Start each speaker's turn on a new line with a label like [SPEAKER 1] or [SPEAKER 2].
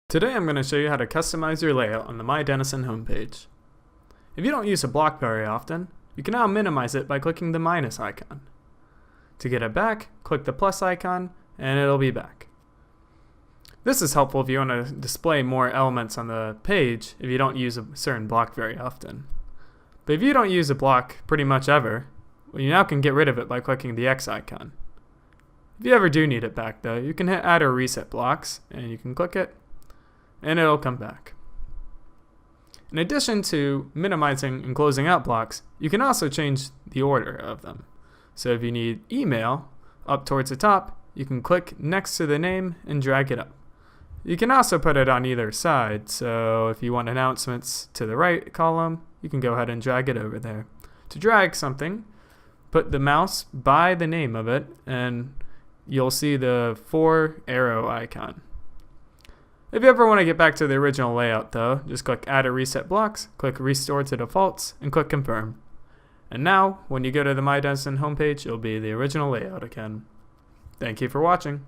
[SPEAKER 1] Today I'm going to show you how to customize your layout on the MyDenison homepage. If you don't use a block very often, you can now minimize it by clicking the minus icon. To get it back, click the plus icon and it'll be back. This is helpful if you want to display more elements on the page if you don't use a certain block very often. But if you don't use a block pretty much ever, well, you now can get rid of it by clicking the X icon. If you ever do need it back though, you can hit add or reset blocks and you can click it and it'll come back. In addition to minimizing and closing out blocks, you can also change the order of them. So if you need email up towards the top, you can click next to the name and drag it up. You can also put it on either side, so if you want announcements to the right column, you can go ahead and drag it over there. To drag something, put the mouse by the name of it and you'll see the 4 arrow icon. If you ever want to get back to the original layout though, just click add or reset blocks, click restore to defaults, and click confirm. And now, when you go to the MyDenison homepage, it'll be the original layout again. Thank you for watching.